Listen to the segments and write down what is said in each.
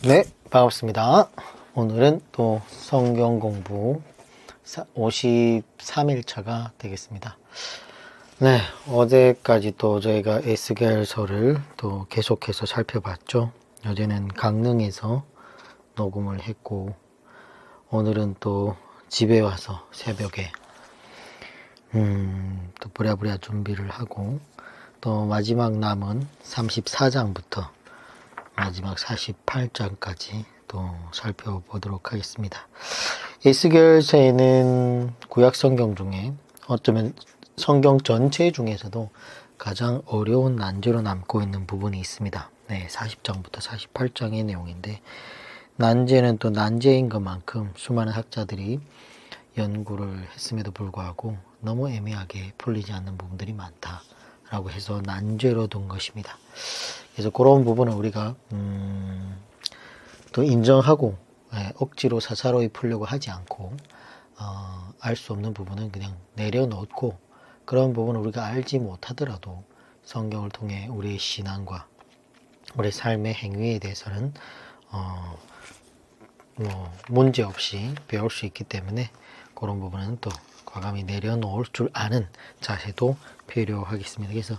네, 반갑습니다. 오늘은 또 성경 공부 53일차가 되겠습니다. 네, 어제까지 또 저희가 에스겔서를 또 계속해서 살펴봤죠. 어제는 강릉에서 녹음을 했고, 오늘은 또 집에 와서 새벽에 또 부랴부랴 준비를 하고, 또 마지막 남은 34장부터 마지막 48장까지 또 살펴보도록 하겠습니다. 에스겔서에는 구약 성경 중에 어쩌면 성경 전체 중에서도 가장 어려운 난제로 남고 있는 부분이 있습니다. 네, 40장부터 48장의 내용인데, 난제는 또 난제인 것만큼 수많은 학자들이 연구를 했음에도 불구하고 너무 애매하게 풀리지 않는 부분들이 많다라고 해서 난제로 둔 것입니다. 그래서 그런 부분을 우리가 또 인정하고 억지로 사사로이 풀려고 하지 않고 알 수 없는 부분은 그냥 내려놓고, 그런 부분을 우리가 알지 못하더라도 성경을 통해 우리의 신앙과 우리의 삶의 행위에 대해서는 문제없이 배울 수 있기 때문에 그런 부분은 또 과감히 내려놓을 줄 아는 자세도 필요하겠습니다. 그래서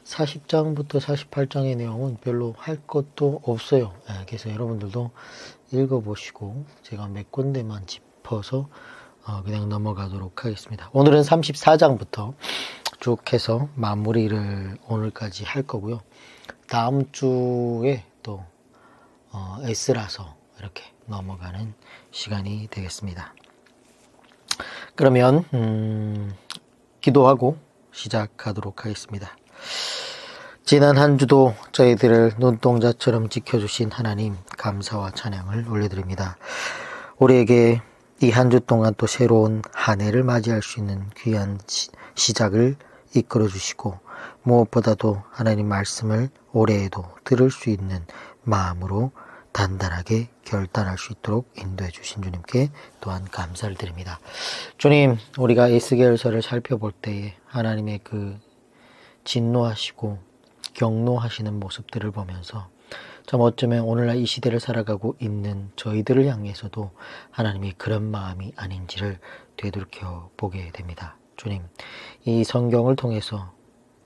40장부터 48장의 내용은 별로 할 것도 없어요. 그래서 여러분들도 읽어보시고 제가 몇 군데만 짚어서 그냥 넘어가도록 하겠습니다. 오늘은 34장부터 쭉 해서 마무리를 오늘까지 할 거고요. 다음 주에 또 에스라서 이렇게 넘어가는 시간이 되겠습니다. 그러면 기도하고 시작하도록 하겠습니다. 지난 한 주도 저희들을 눈동자처럼 지켜주신 하나님, 감사와 찬양을 올려드립니다. 우리에게 이 한 주 동안 또 새로운 한 해를 맞이할 수 있는 귀한 시작을 이끌어 주시고, 무엇보다도 하나님 말씀을 올해에도 들을 수 있는 마음으로 단단하게 결단할 수 있도록 인도해 주신 주님께 또한 감사를 드립니다. 주님, 우리가 에스겔서를 살펴볼 때에 하나님의 그 진노하시고 경노하시는 모습들을 보면서 참 어쩌면 오늘날 이 시대를 살아가고 있는 저희들을 향해서도 하나님이 그런 마음이 아닌지를 되돌이켜 보게 됩니다. 주님, 이 성경을 통해서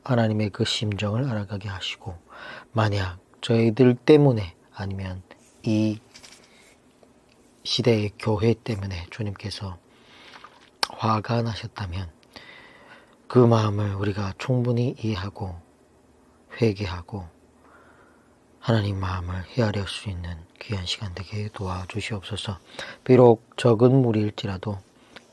하나님의 그 심정을 알아가게 하시고, 만약 저희들 때문에 아니면 이 시대의 교회 때문에 주님께서 화가 나셨다면 그 마음을 우리가 충분히 이해하고 회개하고 하나님 마음을 헤아릴 수 있는 귀한 시간 되게 도와주시옵소서. 비록 적은 무리일지라도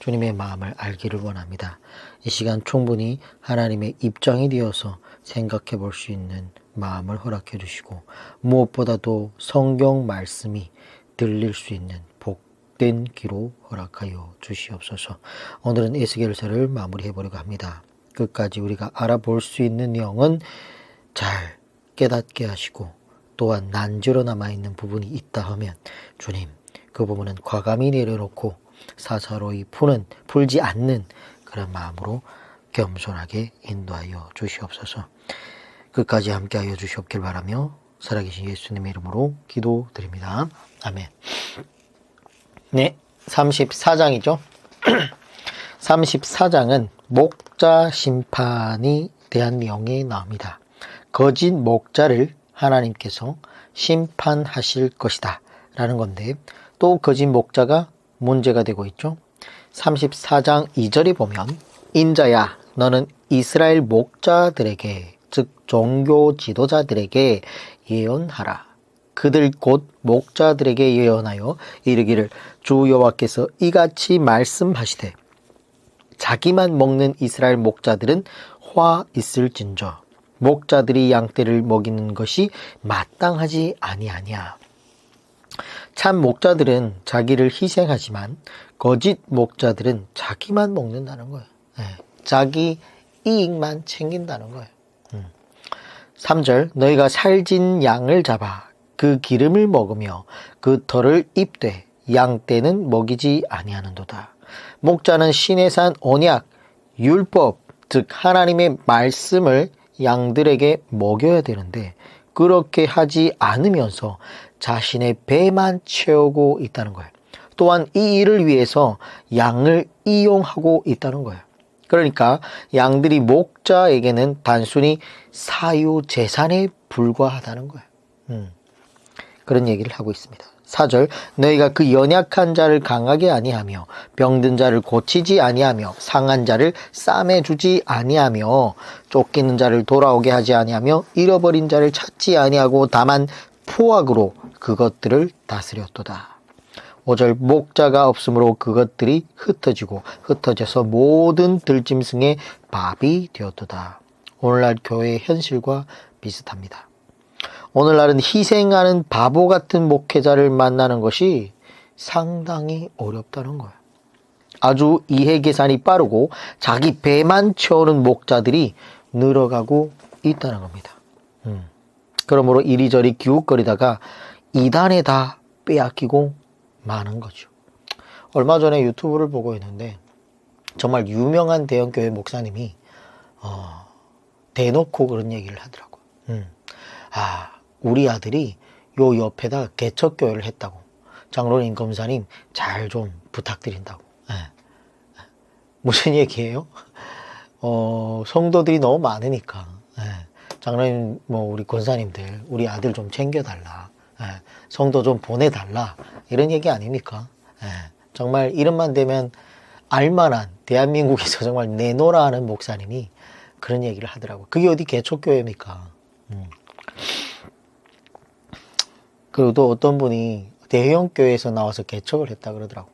주님의 마음을 알기를 원합니다. 이 시간 충분히 하나님의 입장이 되어서 생각해 볼 수 있는 마음을 허락해 주시고, 무엇보다도 성경 말씀이 들릴 수 있는 복된 귀로 허락하여 주시옵소서. 오늘은 에스겔서를 마무리해 보려고 합니다. 끝까지 우리가 알아볼 수 있는 내용은 잘 깨닫게 하시고, 또한 난제로 남아있는 부분이 있다 하면 주님, 그 부분은 과감히 내려놓고 사사로이 풀지 않는 그런 마음으로 겸손하게 인도하여 주시옵소서. 끝까지 함께하여 주시옵길 바라며 살아계신 예수님의 이름으로 기도드립니다. 아멘. 네, 34장이죠. 34장은 목자 심판이 대한 내용이 나옵니다. 거짓 목자를 하나님께서 심판하실 것이다 라는 건데, 또 거짓 목자가 문제가 되고 있죠. 34장 2절에 보면, 인자야, 너는 이스라엘 목자들에게, 즉 종교 지도자들에게 예언하라. 그들 곧 목자들에게 예언하여 이르기를, 주 여호와께서 이같이 말씀하시되, 자기만 먹는 이스라엘 목자들은 화 있을진저 목자들이 양떼를 먹이는 것이 마땅하지 아니하냐. 참 목자들은 자기를 희생하지만 거짓 목자들은 자기만 먹는다는 거예요. 자기 이익만 챙긴다는 거예요. 3절, 너희가 살진 양을 잡아 그 기름을 먹으며 그 털을 입되 양떼는 먹이지 아니하는도다. 목자는 신의 산 언약, 율법, 즉 하나님의 말씀을 양들에게 먹여야 되는데 그렇게 하지 않으면서 자신의 배만 채우고 있다는 거예요. 또한 이 일을 위해서 양을 이용하고 있다는 거예요. 그러니까 양들이 목자에게는 단순히 사유재산에 불과하다는 거예요. 그런 얘기를 하고 있습니다. 4절, 너희가 그 연약한 자를 강하게 아니하며 병든 자를 고치지 아니하며 상한 자를 싸매주지 아니하며 쫓기는 자를 돌아오게 하지 아니하며 잃어버린 자를 찾지 아니하고 다만 포악으로 그것들을 다스렸도다. 5절, 목자가 없으므로 그것들이 흩어지고 흩어져서 모든 들짐승의 밥이 되었도다. 오늘날 교회의 현실과 비슷합니다. 오늘날은 희생하는 바보 같은 목회자를 만나는 것이 상당히 어렵다는 거예요. 아주 이해 계산이 빠르고 자기 배만 채우는 목자들이 늘어가고 있다는 겁니다. 그러므로 이리저리 기웃거리다가 이단에 다 빼앗기고 마는 거죠. 얼마 전에 유튜브를 보고 있는데 정말 유명한 대형교회 목사님이 대놓고 그런 얘기를 하더라고요. 우리 아들이 요 옆에다 개척교회를 했다고. 장로님, 검사님 잘 좀 부탁드린다고. 무슨 얘기예요? 성도들이 너무 많으니까. 장로님, 우리 권사님들, 우리 아들 좀 챙겨달라. 성도 좀 보내달라. 이런 얘기 아닙니까? 정말 이름만 되면 알만한 대한민국에서 정말 내노라 하는 목사님이 그런 얘기를 하더라고요. 그게 어디 개척교회입니까? 그리고 또 어떤 분이 대형교회에서 나와서 개척을 했다 그러더라고.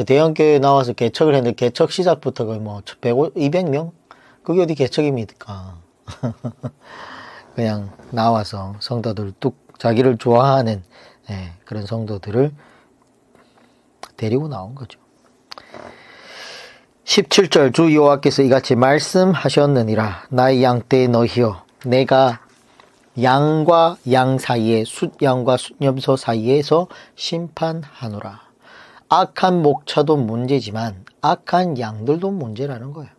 대형교회에 나와서 개척을 했는데 개척 시작부터 거의 200명? 그게 어디 개척입니까? 그냥 나와서 성도들 자기를 좋아하는 그런 성도들을 데리고 나온 거죠. 17절, 주 여호와께서 이같이 말씀하셨느니라. 나의 양떼 너희여, 내가 양과 양 사이에 숫양과 숫염소 사이에서 심판하노라. 악한 목자도 문제지만 악한 양들도 문제라는 거예요.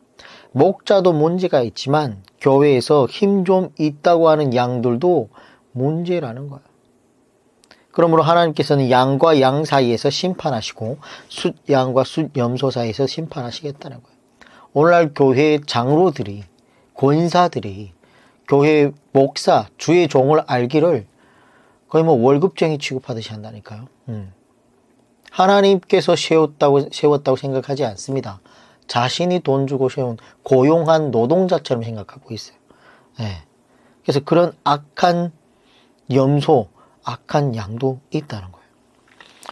목자도 문제가 있지만 교회에서 힘 좀 있다고 하는 양들도 문제라는 거예요. 그러므로 하나님께서는 양과 양 사이에서 심판하시고 숫양과 숫염소 사이에서 심판하시겠다는 거예요. 오늘날 교회 장로들이, 권사들이 교회 목사, 주의 종을 알기를 거의 월급쟁이 취급하듯이 한다니까요. 하나님께서 세웠다고 생각하지 않습니다. 자신이 돈 주고 세운 고용한 노동자처럼 생각하고 있어요. 그래서 그런 악한 염소, 악한 양도 있다는 거예요.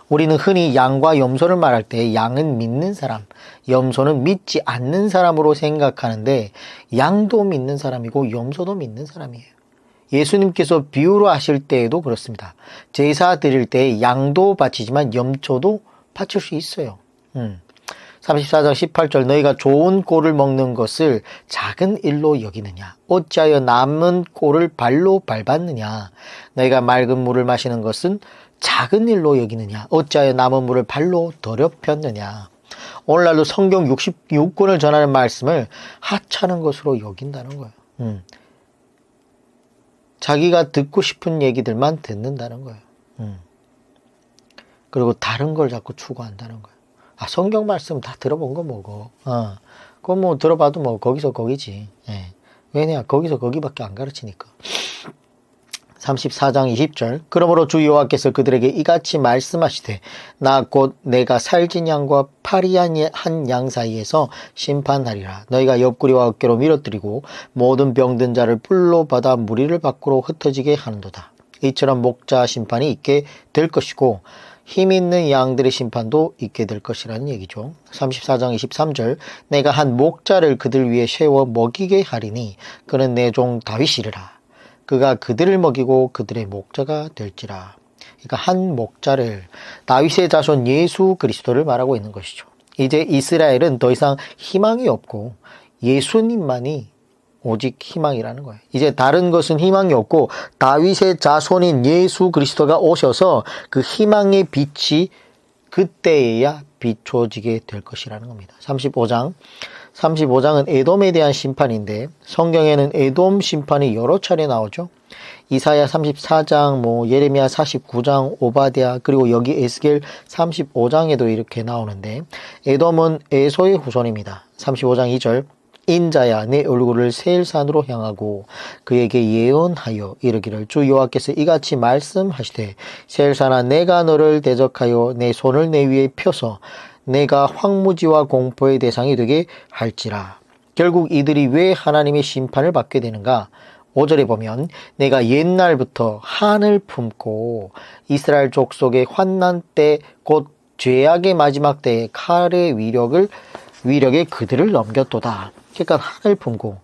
우리는 흔히 양과 염소를 말할 때 양은 믿는 사람, 염소는 믿지 않는 사람으로 생각하는데 양도 믿는 사람이고 염소도 믿는 사람이에요. 예수님께서 비유로 하실 때에도 그렇습니다. 제사 드릴 때 양도 바치지만 염소도 바칠 수 있어요. 34장 18절, 너희가 좋은 꼴을 먹는 것을 작은 일로 여기느냐? 어찌하여 남은 꼴을 발로 밟았느냐? 너희가 맑은 물을 마시는 것은 작은 일로 여기느냐? 어찌하여 남은 물을 발로 더럽혔느냐? 오늘날도 성경 66권을 전하는 말씀을 하찮은 것으로 여긴다는 거예요. 자기가 듣고 싶은 얘기들만 듣는다는 거예요. 그리고 다른 걸 자꾸 추구한다는 거예요. 성경 말씀 다 들어본 거 뭐고. 그거 들어봐도 거기서 거기지. 왜냐? 거기서 거기밖에 안 가르치니까. 34장 20절, 그러므로 주 여호와께서 그들에게 이같이 말씀하시되 나 곧 내가 살진 양과 파리한 한 양 사이에서 심판하리라. 너희가 옆구리와 어깨로 밀어뜨리고 모든 병든 자를 뿔로 받아 무리를 밖으로 흩어지게 하는도다. 이처럼 목자 심판이 있게 될 것이고 힘 있는 양들의 심판도 있게 될 것이라는 얘기죠. 34장 23절, 내가 한 목자를 그들 위에 세워 먹이게 하리니 그는 내 종 다윗이리라. 그가 그들을 먹이고 그들의 목자가 될지라. 그러니까 한 목자를, 다윗의 자손 예수 그리스도를 말하고 있는 것이죠. 이제 이스라엘은 더 이상 희망이 없고 예수님만이 오직 희망이라는 거예요. 이제 다른 것은 희망이 없고 다윗의 자손인 예수 그리스도가 오셔서 그 희망의 빛이 그때에야 비춰지게 될 것이라는 겁니다. 35장 35장은 에돔에 대한 심판인데 성경에는 에돔 심판이 여러 차례 나오죠. 이사야 34장, 예레미야 49장, 오바댜, 그리고 여기 에스겔 35장에도 이렇게 나오는데 에돔은 에소의 후손입니다. 35장 2절 인자야 내 얼굴을 세일산으로 향하고 그에게 예언하여 이르기를 주 여호와께서 이같이 말씀하시되 세일산아 내가 너를 대적하여 내 손을 내 위에 펴서 내가 황무지와 공포의 대상이 되게 할지라. 결국 이들이 왜 하나님의 심판을 받게 되는가? 5절에 보면 내가 옛날부터 한을 품고 이스라엘 족속의 환난 때 곧 죄악의 마지막 때의 칼의 위력에 그들을 넘겼도다. 그러니까 한을 품고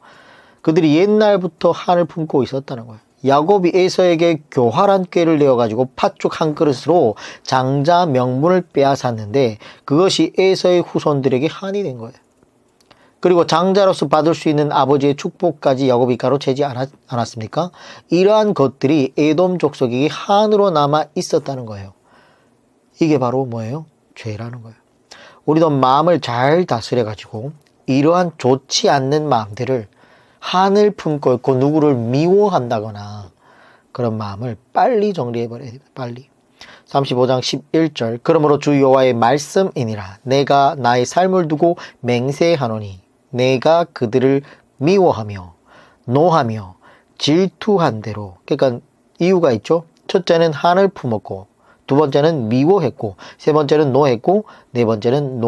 그들이 옛날부터 한을 품고 있었다는 거예요. 야곱이 에서에게 교활한 꾀를 내어가지고 팥죽 한 그릇으로 장자 명분을 빼앗았는데 그것이 에서의 후손들에게 한이 된 거예요. 그리고 장자로서 받을 수 있는 아버지의 축복까지 야곱이 가로채지 않았습니까? 이러한 것들이 에돔 족속에게 한으로 남아 있었다는 거예요. 이게 바로 뭐예요? 죄라는 거예요. 우리도 마음을 잘 다스려가지고 이러한 좋지 않는 마음들을 한을 품고 있고 누구를 미워한다거나 그런 마음을 빨리 정리해버려야 됩니다. 빨리. 35장 11절 그러므로 주 여호와의 말씀이니라 내가 나의 삶을 두고 맹세하노니 내가 그들을 미워하며 노하며 질투한 대로 그러니까 이유가 있죠. 첫째는 한을 품었고 두 번째는 미워했고 세 번째는 노했고 네 번째는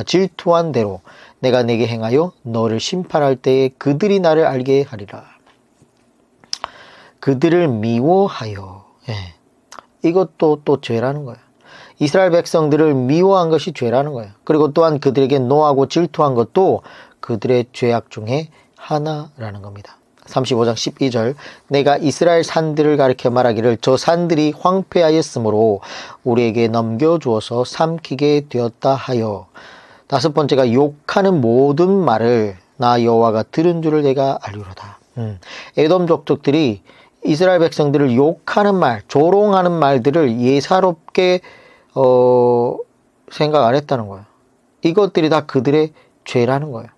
질투한 대로 내가 내게 행하여 너를 심판할 때에 그들이 나를 알게 하리라. 그들을 미워하여 이것도 또 죄라는 거예요. 이스라엘 백성들을 미워한 것이 죄라는 거예요. 그리고 또한 그들에게 노하고 질투한 것도 그들의 죄악 중에 하나라는 겁니다. 35장 12절 내가 이스라엘 산들을 가리켜 말하기를 저 산들이 황폐하였으므로 우리에게 넘겨주어서 삼키게 되었다 하여 다섯 번째가 욕하는 모든 말을 나 여호와가 들은 줄을 내가 알리로다. 에돔 족속들이 이스라엘 백성들을 욕하는 말, 조롱하는 말들을 예사롭게 생각 안 했다는 거예요. 이것들이 다 그들의 죄라는 거예요.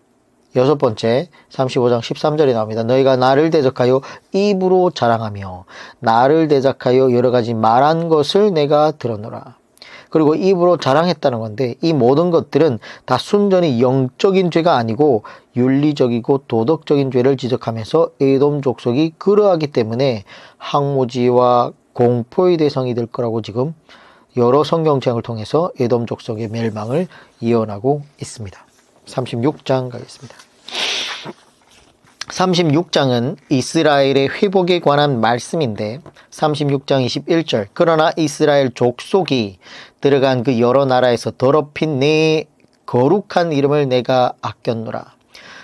여섯 번째 35장 13절에 나옵니다. 너희가 나를 대적하여 입으로 자랑하며 나를 대적하여 여러 가지 말한 것을 내가 들었노라. 그리고 입으로 자랑했다는 건데 이 모든 것들은 다 순전히 영적인 죄가 아니고 윤리적이고 도덕적인 죄를 지적하면서 에돔 족속이 그러하기 때문에 항무지와 공포의 대상이 될 거라고 지금 여러 성경책을 통해서 에돔 족속의 멸망을 예언하고 있습니다. 36장 가겠습니다. 36장은 이스라엘의 회복에 관한 말씀인데 36장 21절 그러나 이스라엘 족속이 들어간 그 여러 나라에서 더럽힌 내 거룩한 이름을 내가 아꼈노라.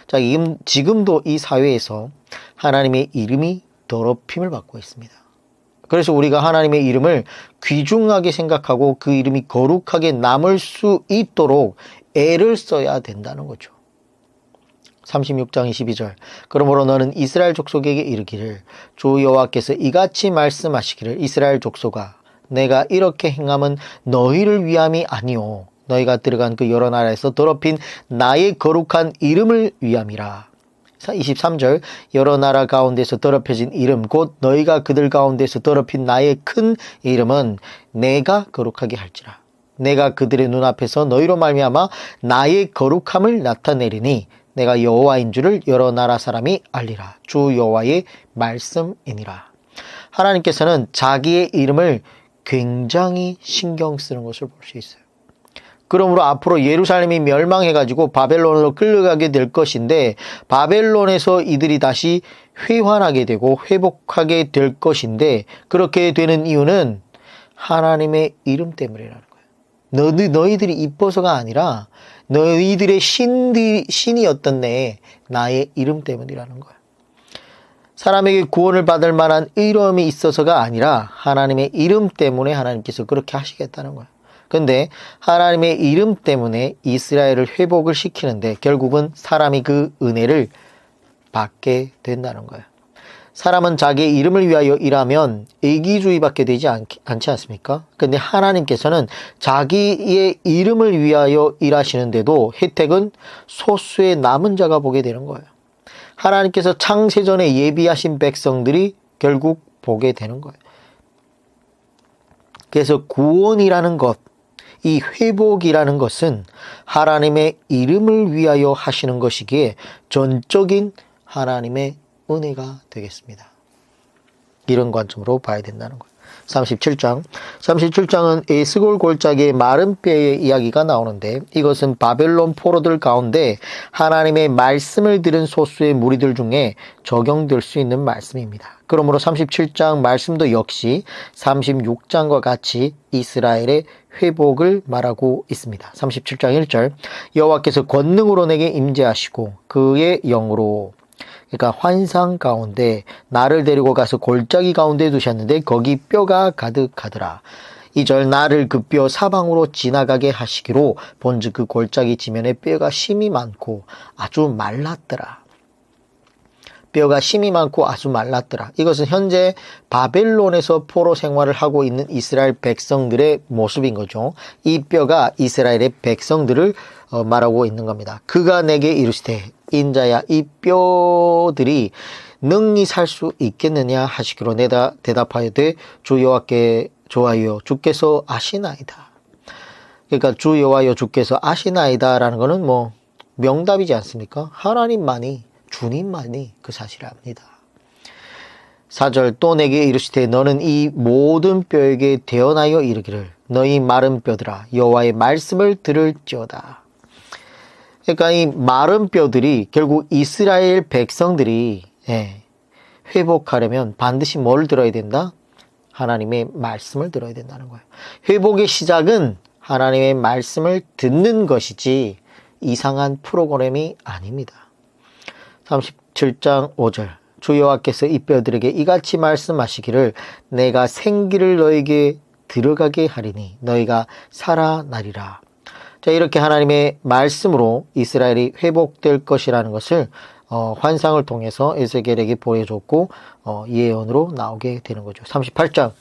자, 지금도 이 사회에서 하나님의 이름이 더럽힘을 받고 있습니다. 그래서 우리가 하나님의 이름을 귀중하게 생각하고 그 이름이 거룩하게 남을 수 있도록 애를 써야 된다는 거죠. 36장 22절 그러므로 너는 이스라엘 족속에게 이르기를 주 여호와께서 이같이 말씀하시기를 이스라엘 족속아 내가 이렇게 행함은 너희를 위함이 아니오 너희가 들어간 그 여러 나라에서 더럽힌 나의 거룩한 이름을 위함이라. 23절 여러 나라 가운데서 더럽혀진 이름 곧 너희가 그들 가운데서 더럽힌 나의 큰 이름은 내가 거룩하게 할지라. 내가 그들의 눈앞에서 너희로 말미암아 나의 거룩함을 나타내리니 내가 여호와인 줄을 여러 나라 사람이 알리라. 주 여호와의 말씀이니라. 하나님께서는 자기의 이름을 굉장히 신경 쓰는 것을 볼 수 있어요. 그러므로 앞으로 예루살렘이 멸망해가지고 바벨론으로 끌려가게 될 것인데 바벨론에서 이들이 다시 회환하게 되고 회복하게 될 것인데 그렇게 되는 이유는 하나님의 이름 때문이라는 거예요. 너희들이 이뻐서가 아니라 너희들의 신이었던 나의 이름 때문이라는 거예요. 사람에게 구원을 받을 만한 의로움이 있어서가 아니라 하나님의 이름 때문에 하나님께서 그렇게 하시겠다는 거예요. 근데 하나님의 이름 때문에 이스라엘을 회복을 시키는데 결국은 사람이 그 은혜를 받게 된다는 거예요. 사람은 자기의 이름을 위하여 일하면 이기주의밖에 되지 않지 않습니까? 근데 하나님께서는 자기의 이름을 위하여 일하시는데도 혜택은 소수의 남은 자가 보게 되는 거예요. 하나님께서 창세전에 예비하신 백성들이 결국 보게 되는 거예요. 그래서 구원이라는 것, 이 회복이라는 것은 하나님의 이름을 위하여 하시는 것이기에 전적인 하나님의 은혜가 되겠습니다. 이런 관점으로 봐야 된다는 거예요. 37장은 에스골 골짜기의 마른 뼈의 이야기가 나오는데, 이것은 바벨론 포로들 가운데 하나님의 말씀을 들은 소수의 무리들 중에 적용될 수 있는 말씀입니다. 그러므로 37장 말씀도 역시 36장과 같이 이스라엘의 회복을 말하고 있습니다. 37장 1절, 여호와께서 권능으로 내게 임재하시고 그의 영으로, 그러니까 환상 가운데 나를 데리고 가서 골짜기 가운데 두셨는데 거기 뼈가 가득하더라. 2절, 나를 그 뼈 사방으로 지나가게 하시기로 본즉 그 골짜기 지면에 뼈가 심이 많고 아주 말랐더라. 뼈가 심이 많고 아주 말랐더라. 이것은 현재 바벨론에서 포로 생활을 하고 있는 이스라엘 백성들의 모습인 거죠. 이 뼈가 이스라엘의 백성들을 말하고 있는 겁니다. 그가 내게 이르시되 인자야, 이 뼈들이 능히 살 수 있겠느냐 하시기로 내가 대답하여되 주 여호와께 좋아요 주께서 아시나이다. 그러니까 주 여호와여 주께서 아시나이다 라는 거는 뭐 명답이지 않습니까? 하나님만이, 주님만이 그 사실을 압니다. 4절, 또 내게 이르시되 너는 이 모든 뼈에게 대언하여 이르기를 너희 마른 뼈들아 여호와의 말씀을 들을지어다. 그러니까 이 마른 뼈들이 결국 이스라엘 백성들이 회복하려면 반드시 뭘 들어야 된다? 하나님의 말씀을 들어야 된다는 거예요. 회복의 시작은 하나님의 말씀을 듣는 것이지 이상한 프로그램이 아닙니다. 37장 5절, 주 여호와께서 이 뼈들에게 이같이 말씀하시기를 내가 생기를 너에게 들어가게 하리니 너희가 살아나리라. 자, 이렇게 하나님의 말씀으로 이스라엘이 회복될 것이라는 것을 환상을 통해서 에스겔에게 보여줬고 예언으로 나오게 되는 거죠. 38장과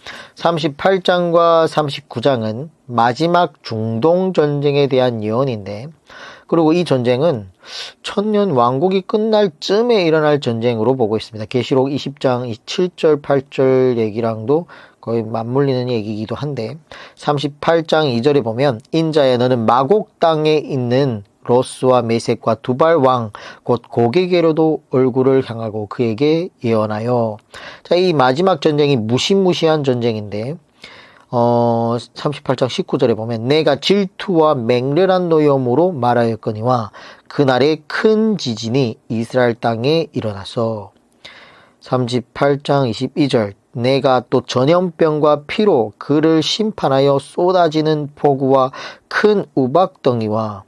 39장은 마지막 중동 전쟁에 대한 예언인데, 그리고 이 전쟁은 천년 왕국이 끝날 쯤에 일어날 전쟁으로 보고 있습니다. 계시록 20장 7절 8절 얘기랑도 거의 맞물리는 얘기이기도 한데, 38장 2절에 보면 인자야 너는 마곡 땅에 있는 로스와 메섹과 두발 왕 곧 고게게로도 얼굴을 향하고 그에게 예언하여. 자, 이 마지막 전쟁이 무시무시한 전쟁인데 38장 19절에 보면 내가 질투와 맹렬한 노염으로 말하였거니와 그날에 큰 지진이 이스라엘 땅에 일어나서. 38장 22절, 내가 또 전염병과 피로 그를 심판하여 쏟아지는 폭우와 큰 우박덩이와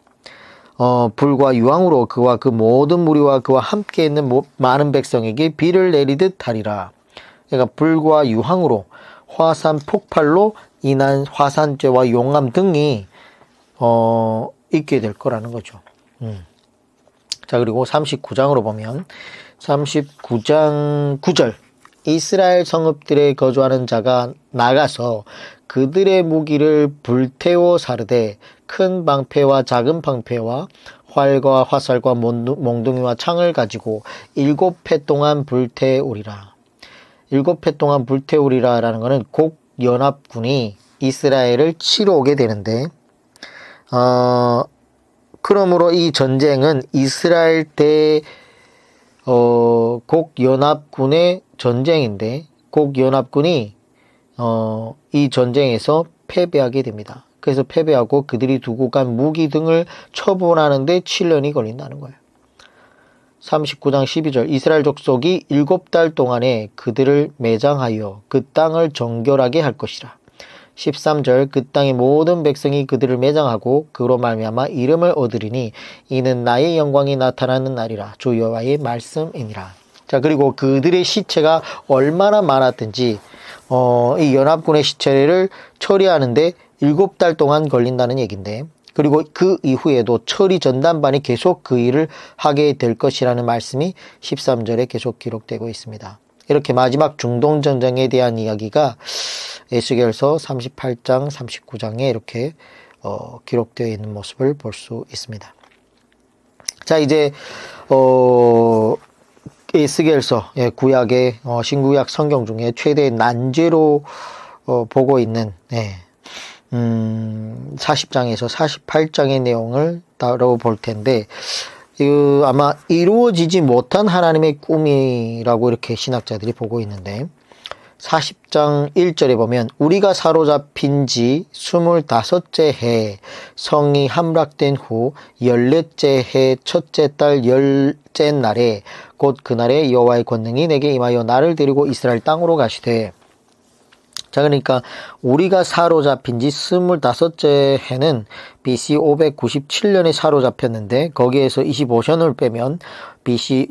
불과 유황으로 그와 그 모든 무리와 그와 함께 있는 많은 백성에게 비를 내리듯 하리라. 그러니까 불과 유황으로, 화산 폭발로 인한 화산재와 용암 등이 있게 될 거라는 거죠. 자, 그리고 39장으로 보면 39장 9절, 이스라엘 성읍들에 거주하는 자가 나가서 그들의 무기를 불태워 사르되 큰 방패와 작은 방패와 활과 화살과 몽둥이와 창을 가지고 7해 동안 불태우리라. 7해 동안 불태우리라 라는 것은 곡연합군이 이스라엘을 치러 오게 되는데, 그러므로 이 전쟁은 이스라엘 대 곡연합군의 전쟁인데, 곡연합군이 이 전쟁에서 패배하게 됩니다. 그래서 패배하고 그들이 두고 간 무기 등을 처분하는 데 7년이 걸린다는 거예요. 39장 12절, 이스라엘 족속이 7달 동안에 그들을 매장하여 그 땅을 정결하게 할 것이라. 13절, 그 땅의 모든 백성이 그들을 매장하고 그로 말미암아 이름을 얻으리니 이는 나의 영광이 나타나는 날이라. 주 여호와의 말씀이니라. 자, 그리고 그들의 시체가 얼마나 많았든지 이 연합군의 시체를 처리하는데 7달 동안 걸린다는 얘기인데, 그리고 그 이후에도 처리 전담반이 계속 그 일을 하게 될 것이라는 말씀이 13절에 계속 기록되고 있습니다. 이렇게 마지막 중동전쟁에 대한 이야기가 에스겔서 38장, 39장에 이렇게 기록되어 있는 모습을 볼 수 있습니다. 자, 이제 에스겔서, 구약의 신구약 성경 중에 최대 난제로 보고 있는 40장에서 48장의 내용을 다뤄볼 텐데, 아마 이루어지지 못한 하나님의 꿈이라고 이렇게 신학자들이 보고 있는데, 40장 1절에 보면 우리가 사로잡힌 지 25째 해 성이 함락된 후 14째 해 첫째 달 10째 날에 곧 그날에 여호와의 권능이 내게 임하여 나를 데리고 이스라엘 땅으로 가시되. 자, 그러니까 우리가 사로잡힌 지 25째 해는 BC 597년에 사로잡혔는데 거기에서 25년을 빼면 BC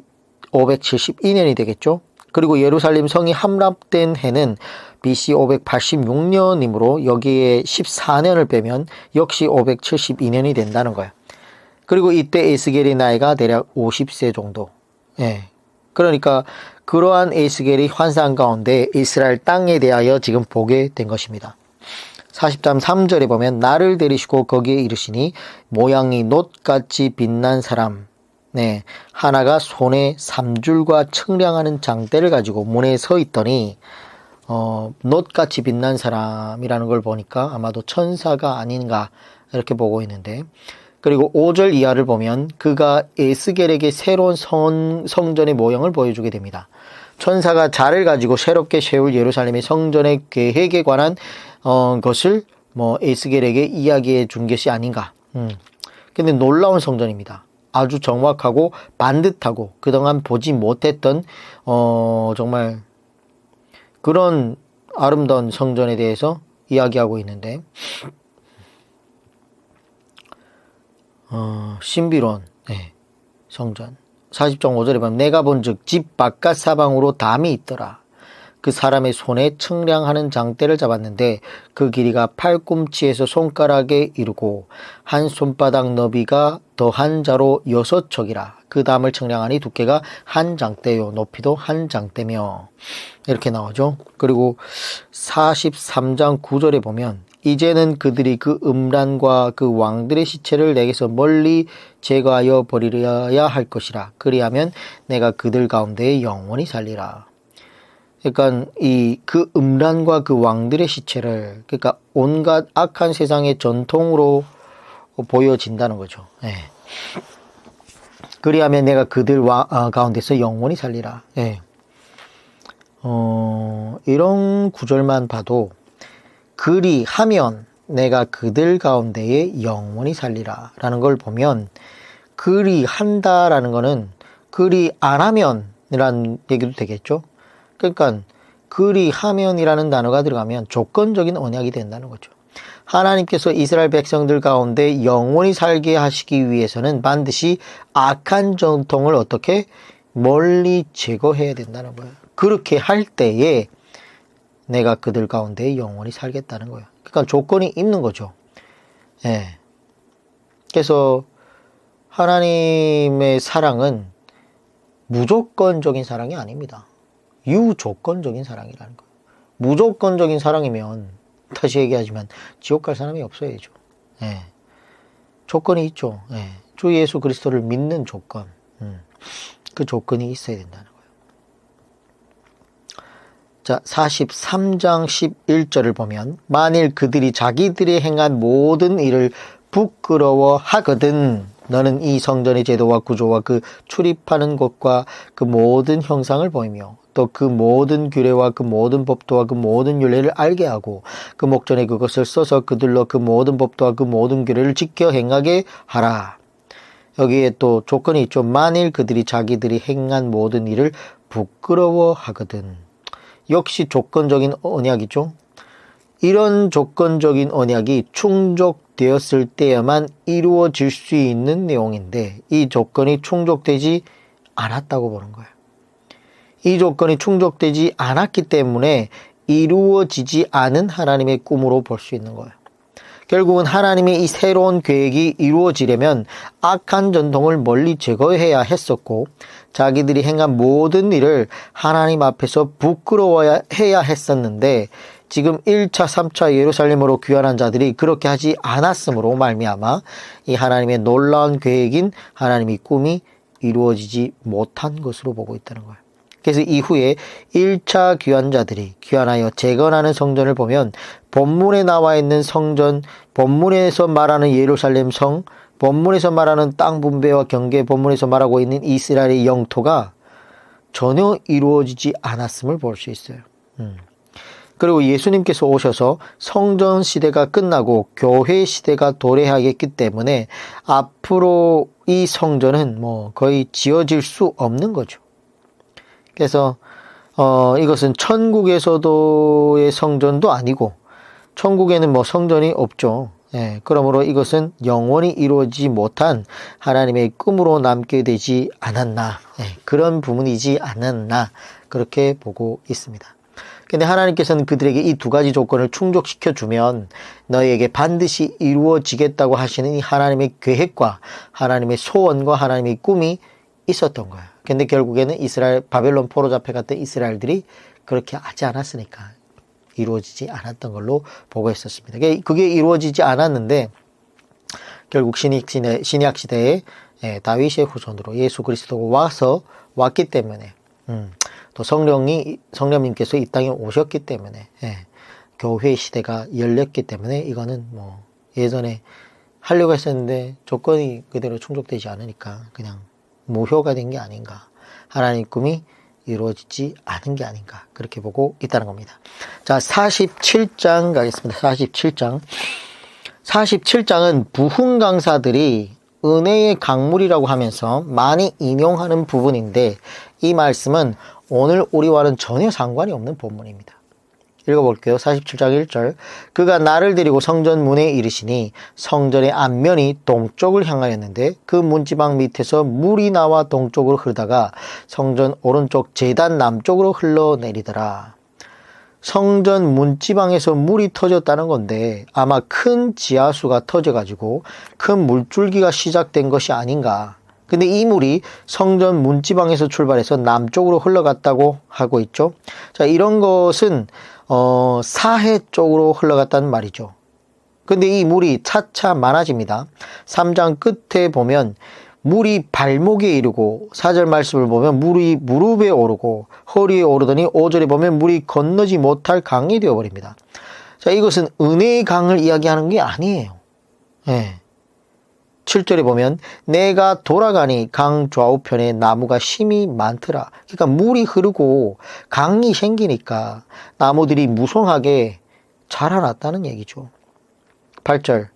572년이 되겠죠. 그리고 예루살렘 성이 함락된 해는 BC 586년이므로 여기에 14년을 빼면 역시 572년이 된다는 거예요. 그리고 이때 에스겔의 나이가 대략 50세 정도. 그러니까 그러한 에스겔의 환상 가운데 이스라엘 땅에 대하여 지금 보게 된 것입니다. 40장 3절에 보면 나를 데리시고 거기에 이르시니 모양이 놋같이 빛난 사람 하나가 손에 삼줄과 청량하는 장대를 가지고 문에 서 있더니 놋같이 빛난 사람이라는 걸 보니까 아마도 천사가 아닌가 이렇게 보고 있는데, 그리고 5절 이하를 보면 그가 에스겔에게 새로운 성전의 모형을 보여주게 됩니다. 천사가 자를 가지고 새롭게 세울 예루살렘의 성전의 계획에 관한 것을 에스겔에게 이야기해 준 것이 아닌가. 근데 놀라운 성전입니다. 아주 정확하고 반듯하고 그동안 보지 못했던 정말 그런 아름다운 성전에 대해서 이야기하고 있는데, 신비로운 성전 40장 5절에 보면 내가 본즉 집 바깥 사방으로 담이 있더라. 그 사람의 손에 청량하는 장대를 잡았는데 그 길이가 팔꿈치에서 손가락에 이르고 한 손바닥 너비가 더한 자로 6척이라. 그 담을 청량하니 두께가 한 장대요 높이도 한 장대며 이렇게 나오죠. 그리고 43장 9절에 보면 이제는 그들이 그 음란과 그 왕들의 시체를 내게서 멀리 제거하여 버리려야 할 것이라. 그리하면 내가 그들 가운데에 영원히 살리라. 그러니까 그 음란과 그 왕들의 시체를, 그러니까 온갖 악한 세상의 전통으로 보여진다는 거죠. 그리하면 내가 그들 가운데서 영원히 살리라. 이런 구절만 봐도 그리하면 내가 그들 가운데에 영원히 살리라 라는 걸 보면, 그리한다라는 거는 그리 안 하면 이라는 얘기도 되겠죠. 그러니까 그리하면이라는 단어가 들어가면 조건적인 언약이 된다는 거죠. 하나님께서 이스라엘 백성들 가운데 영원히 살게 하시기 위해서는 반드시 악한 전통을 어떻게 멀리 제거해야 된다는 거예요. 그렇게 할 때에 내가 그들 가운데 영원히 살겠다는 거예요. 그러니까 조건이 있는 거죠. 그래서 하나님의 사랑은 무조건적인 사랑이 아닙니다. 유조건적인 사랑이라는 거예요. 무조건적인 사랑이면 다시 얘기하지만 지옥 갈 사람이 없어야죠. 조건이 있죠. 주 예수 그리스도를 믿는 조건. 그 조건이 있어야 된다는 거예요. 자, 43장 11절을 보면 만일 그들이 자기들이 행한 모든 일을 부끄러워하거든 너는 이 성전의 제도와 구조와 그 출입하는 곳과 그 모든 형상을 보이며 또 그 모든 규례와 그 모든 법도와 그 모든 율례를 알게 하고 그 목전에 그것을 써서 그들로 그 모든 법도와 그 모든 규례를 지켜 행하게 하라. 여기에 또 조건이 있죠. 만일 그들이 자기들이 행한 모든 일을 부끄러워하거든. 역시 조건적인 언약이죠. 이런 조건적인 언약이 충족되었을 때야만 이루어질 수 있는 내용인데 이 조건이 충족되지 않았다고 보는 거예요. 이 조건이 충족되지 않았기 때문에 이루어지지 않은 하나님의 꿈으로 볼 수 있는 거예요. 결국은 하나님의 이 새로운 계획이 이루어지려면 악한 전통을 멀리 제거해야 했었고 자기들이 행한 모든 일을 하나님 앞에서 부끄러워해야 했었는데 지금 1차, 3차 예루살렘으로 귀환한 자들이 그렇게 하지 않았으므로 말미암아 이 하나님의 놀라운 계획인 하나님의 꿈이 이루어지지 못한 것으로 보고 있다는 거예요. 그래서 이후에 1차 귀환자들이 귀환하여 재건하는 성전을 보면 본문에 나와 있는 성전, 본문에서 말하는 예루살렘 성, 본문에서 말하는 땅 분배와 경계, 본문에서 말하고 있는 이스라엘의 영토가 전혀 이루어지지 않았음을 볼 수 있어요. 그리고 예수님께서 오셔서 성전 시대가 끝나고 교회 시대가 도래하겠기 때문에 앞으로 이 성전은 거의 지어질 수 없는 거죠. 그래서 이것은 천국에서도의 성전도 아니고 천국에는 성전이 없죠. 예, 그러므로 이것은 영원히 이루어지지 못한 하나님의 꿈으로 남게 되지 않았나, 그런 부분이지 않았나 그렇게 보고 있습니다. 근데 하나님께서는 그들에게 이 두 가지 조건을 충족시켜 주면 너희에게 반드시 이루어지겠다고 하시는 이 하나님의 계획과 하나님의 소원과 하나님의 꿈이 있었던 거예요. 근데 결국에는 이스라엘, 바벨론 포로 잡혀갔던 이스라엘들이 그렇게 하지 않았으니까 이루어지지 않았던 걸로 보고 있었습니다. 그게 이루어지지 않았는데 결국 신약 시대에 다윗의 후손으로 예수 그리스도가 왔기 때문에 또 성령님께서 이 땅에 오셨기 때문에 교회 시대가 열렸기 때문에 이거는 예전에 하려고 했었는데 조건이 그대로 충족되지 않으니까 그냥 무효가 된 게 아닌가, 하나님 꿈이 이루어지지 않은 게 아닌가 그렇게 보고 있다는 겁니다. 자, 47장 가겠습니다. 47장은 부흥 강사들이 은혜의 강물이라고 하면서 많이 인용하는 부분인데 이 말씀은 오늘 우리와는 전혀 상관이 없는 본문입니다. 읽어볼게요. 47장 1절. 그가 나를 데리고 성전 문에 이르시니 성전의 앞면이 동쪽을 향하였는데 그 문지방 밑에서 물이 나와 동쪽으로 흐르다가 성전 오른쪽 제단 남쪽으로 흘러내리더라. 성전 문지방에서 물이 터졌다는 건데 아마 큰 지하수가 터져가지고 큰 물줄기가 시작된 것이 아닌가. 근데 이 물이 성전 문지방에서 출발해서 남쪽으로 흘러갔다고 하고 있죠. 자, 이런 것은 사해 쪽으로 흘러갔다는 말이죠. 근데 이 물이 차차 많아집니다. 3장 끝에 보면 물이 발목에 이르고 4절 말씀을 보면 물이 무릎에 오르고 허리에 오르더니 5절에 보면 물이 건너지 못할 강이 되어버립니다. 자, 이것은 은혜의 강을 이야기하는 게 아니에요. 7절에 보면 내가 돌아가니 강 좌우편에 나무가 심이 많더라. 그러니까 물이 흐르고 강이 생기니까 나무들이 무성하게 자라났다는 얘기죠. 8절.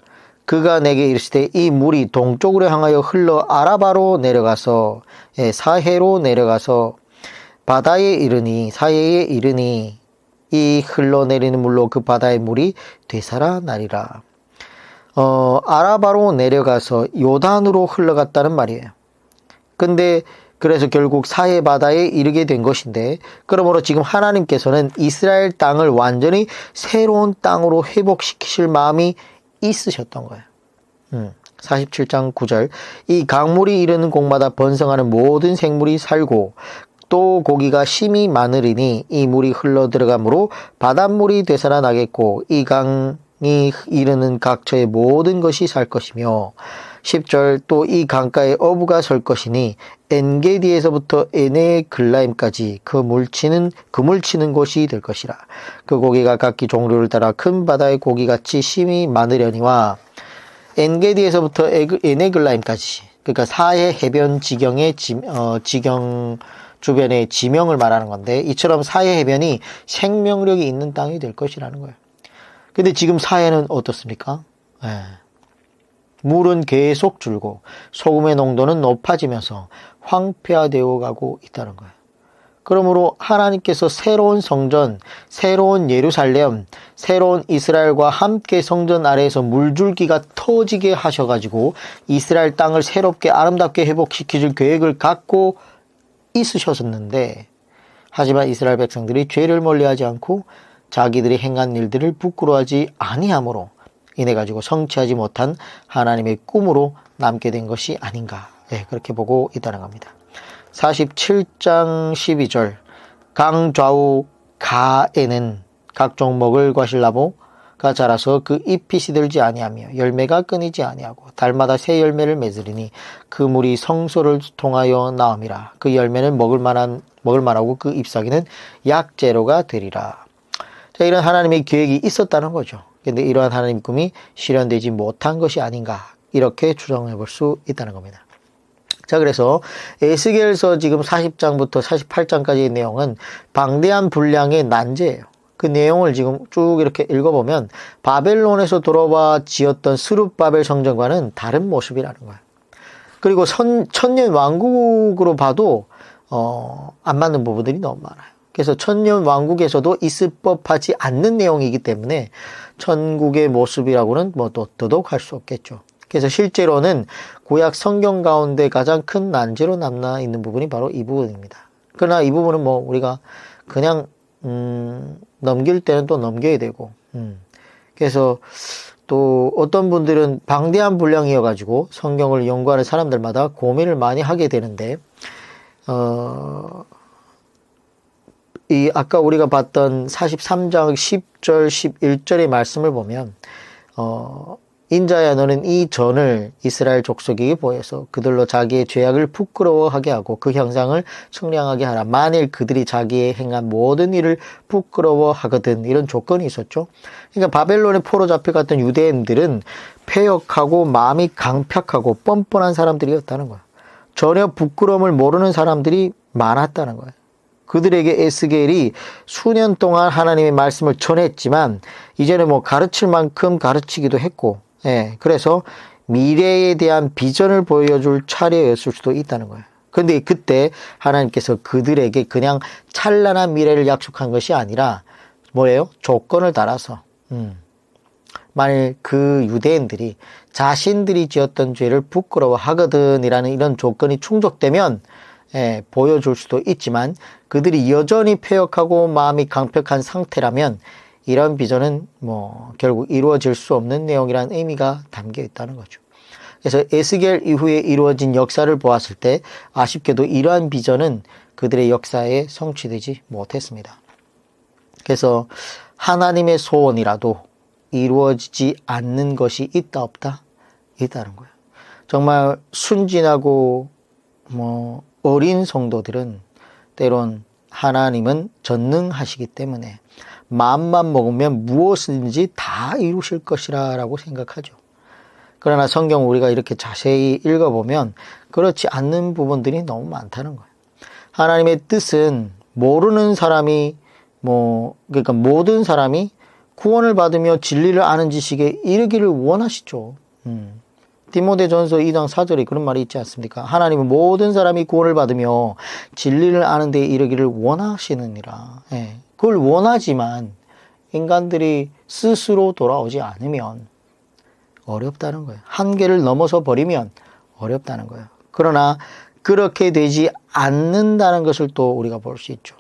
그가 내게 이르시되 이 물이 동쪽으로 향하여 흘러 아라바로 내려가서 사해로 내려가서 바다에 이르니 사해에 이르니 이 흘러내리는 물로 그 바다의 물이 되살아나리라. 아라바로 내려가서 요단으로 흘러갔다는 말이에요. 근데 그래서 결국 사해 바다에 이르게 된 것인데 그러므로 지금 하나님께서는 이스라엘 땅을 완전히 새로운 땅으로 회복시키실 마음이 있으셨던 거예요. 47장 9절. 이 강물이 이르는 곳마다 번성하는 모든 생물이 살고 또 고기가 심이 많으리니 이 물이 흘러 들어가므로 바닷물이 되살아나겠고 이 강이 이르는 각처의 모든 것이 살 것이며 10절. 또 이 강가에 어부가 설 것이니 엔게디에서부터 에네글라임까지 그물 치는 곳이 될 것이라. 그 고기가 각기 종류를 따라 큰 바다의 고기같이 심이 많으려니와 엔게디에서부터 에네글라임까지, 그러니까 사해 해변 지경의 지경 주변의 지명을 말하는 건데 이처럼 사해 해변이 생명력이 있는 땅이 될 것이라는 거예요. 근데 지금 사해는 어떻습니까? 물은 계속 줄고 소금의 농도는 높아지면서 황폐화되어 가고 있다는 거예요. 그러므로 하나님께서 새로운 성전, 새로운 예루살렘, 새로운 이스라엘과 함께 성전 아래에서 물줄기가 터지게 하셔가지고 이스라엘 땅을 새롭게 아름답게 회복시키실 계획을 갖고 있으셨었는데 하지만 이스라엘 백성들이 죄를 멀리하지 않고 자기들이 행한 일들을 부끄러워하지 아니함으로 인해 가지고 성취하지 못한 하나님의 꿈으로 남게 된 것이 아닌가, 그렇게 보고 있다는 겁니다. 47장 12절 강좌우 가에는 각종 먹을 과실나무가 자라서 그 잎이 시들지 아니하며 열매가 끊이지 아니하고 달마다 새 열매를 맺으리니 그 물이 성소를 통하여 나음이라. 그 열매는 먹을 만하고 그 잎사귀는 약재료가 되리라. 자, 이런 하나님의 계획이 있었다는 거죠. 근데 이러한 하나님 꿈이 실현되지 못한 것이 아닌가, 이렇게 추정해 볼 수 있다는 겁니다. 자, 그래서 에스겔서 지금 40장부터 48장까지의 내용은 방대한 분량의 난제예요. 그 내용을 지금 쭉 이렇게 읽어보면 바벨론에서 돌아와 지었던 스룹바벨 성전과는 다른 모습이라는 거예요. 그리고 천년 왕국으로 봐도 안 맞는 부분들이 너무 많아요. 그래서 천년 왕국에서도 있을 법하지 않는 내용이기 때문에 천국의 모습이라고는 뭐 또 더더욱 할 수 없겠죠. 그래서 실제로는 구약 성경 가운데 가장 큰 난제로 남아 있는 부분이 바로 이 부분입니다. 그러나 이 부분은 뭐 우리가 그냥 넘길 때는 또 넘겨야 되고, 그래서 또 어떤 분들은 방대한 분량이어가지고 성경을 연구하는 사람들마다 고민을 많이 하게 되는데, 이 아까 우리가 봤던 43장 10절 11절의 말씀을 보면 인자야 너는 이 전을 이스라엘 족속에게 보여서 그들로 자기의 죄악을 부끄러워하게 하고 그 형상을 청량하게 하라. 만일 그들이 자기의 행한 모든 일을 부끄러워하거든. 이런 조건이 있었죠. 그러니까 바벨론의 포로 잡혀갔던 유대인들은 패역하고 마음이 강팍하고 뻔뻔한 사람들이었다는 거야. 전혀 부끄러움을 모르는 사람들이 많았다는 거예요. 그들에게 에스겔이 수년 동안 하나님의 말씀을 전했지만 이제는 뭐 가르칠 만큼 가르치기도 했고, 그래서 미래에 대한 비전을 보여줄 차례였을 수도 있다는 거예요. 그런데 그때 하나님께서 그들에게 그냥 찬란한 미래를 약속한 것이 아니라 뭐예요? 조건을 달아서 만일 그 유대인들이 자신들이 지었던 죄를 부끄러워하거든 이라는 이런 조건이 충족되면 보여줄 수도 있지만 그들이 여전히 패역하고 마음이 강팍한 상태라면 이런 비전은 뭐 결국 이루어질 수 없는 내용이라는 의미가 담겨 있다는 거죠. 그래서 에스겔 이후에 이루어진 역사를 보았을 때 아쉽게도 이러한 비전은 그들의 역사에 성취되지 못했습니다. 그래서 하나님의 소원이라도 이루어지지 않는 것이 있다 없다? 있다는 거예요. 정말 순진하고 어린 성도들은 때론 하나님은 전능하시기 때문에 마음만 먹으면 무엇이든지 다 이루실 것이라 라고 생각하죠. 그러나 성경 우리가 이렇게 자세히 읽어보면 그렇지 않는 부분들이 너무 많다는 거예요. 하나님의 뜻은 모르는 사람이 그러니까 모든 사람이 구원을 받으며 진리를 아는 지식에 이르기를 원하시죠. 디모데전서 2장 4절에 그런 말이 있지 않습니까? 하나님은 모든 사람이 구원을 받으며 진리를 아는 데 이르기를 원하시느니라. 그걸 원하지만 인간들이 스스로 돌아오지 않으면 어렵다는 거예요. 한계를 넘어서 버리면 어렵다는 거예요. 그러나 그렇게 되지 않는다는 것을 또 우리가 볼 수 있죠.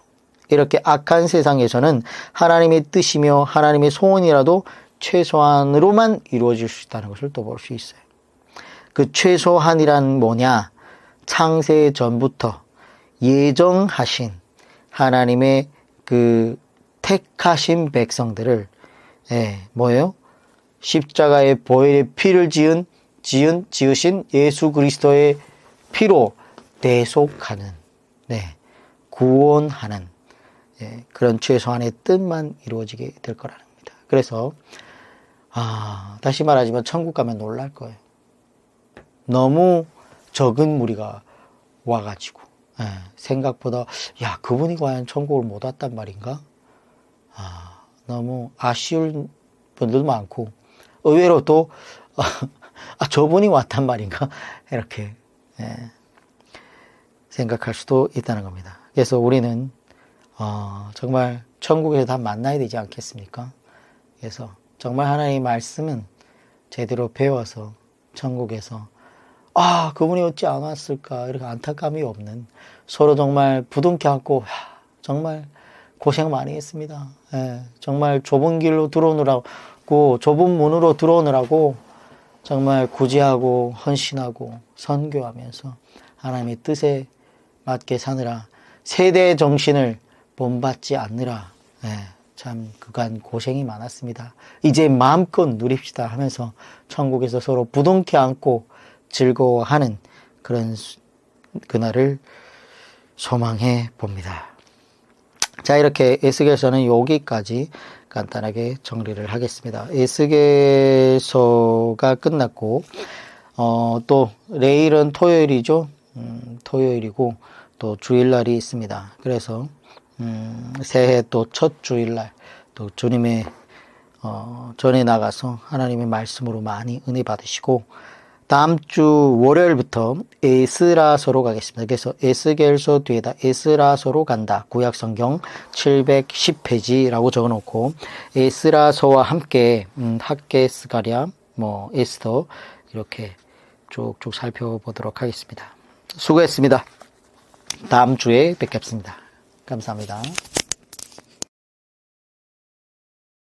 이렇게 악한 세상에서는 하나님의 뜻이며 하나님의 소원이라도 최소한으로만 이루어질 수 있다는 것을 또 볼 수 있어요. 그 최소한이란 뭐냐? 창세 전부터 예정하신 하나님의 그 택하신 백성들을 뭐예요? 십자가의 보혈의 피를 지으신 예수 그리스도의 피로 대속하는, 구원하는 그런 최소한의 뜻만 이루어지게 될 거라는 겁니다. 그래서 다시 말하지만 천국 가면 놀랄 거예요. 너무 적은 무리가 와가지고 생각보다 그분이 과연 천국을 못 왔단 말인가? 너무 아쉬울 분들도 많고 의외로 또 저분이 왔단 말인가? 이렇게 생각할 수도 있다는 겁니다. 그래서 우리는 정말 천국에서 다 만나야 되지 않겠습니까? 그래서 정말 하나님의 말씀은 제대로 배워서 천국에서 그분이 어찌 안 왔을까 이렇게 안타까움이 없는, 서로 정말 부둥켜 안고 정말 고생 많이 했습니다. 정말 좁은 길로 들어오느라고, 좁은 문으로 들어오느라고 정말 구제하고 헌신하고 선교하면서 하나님의 뜻에 맞게 사느라 세대 정신을 본받지 않느라 참 그간 고생이 많았습니다. 이제 마음껏 누립시다 하면서 천국에서 서로 부둥켜 안고 즐거워하는 그런 그날을 소망해 봅니다. 자, 이렇게 에스겔서는 여기까지 간단하게 정리를 하겠습니다. 에스겔서가 끝났고 또 내일은 토요일이죠. 토요일이고 또 주일날이 있습니다. 그래서 새해 또 첫 주일날 또 주님의 전에 나가서 하나님의 말씀으로 많이 은혜 받으시고, 다음 주 월요일부터 에스라서로 가겠습니다. 그래서 에스겔서 뒤에다 에스라서로 간다. 구약 성경 710페이지라고 적어 놓고 에스라서와 함께 학개, 스가랴, 에스더 이렇게 쭉쭉 살펴보도록 하겠습니다. 수고했습니다. 다음 주에 뵙겠습니다. 감사합니다.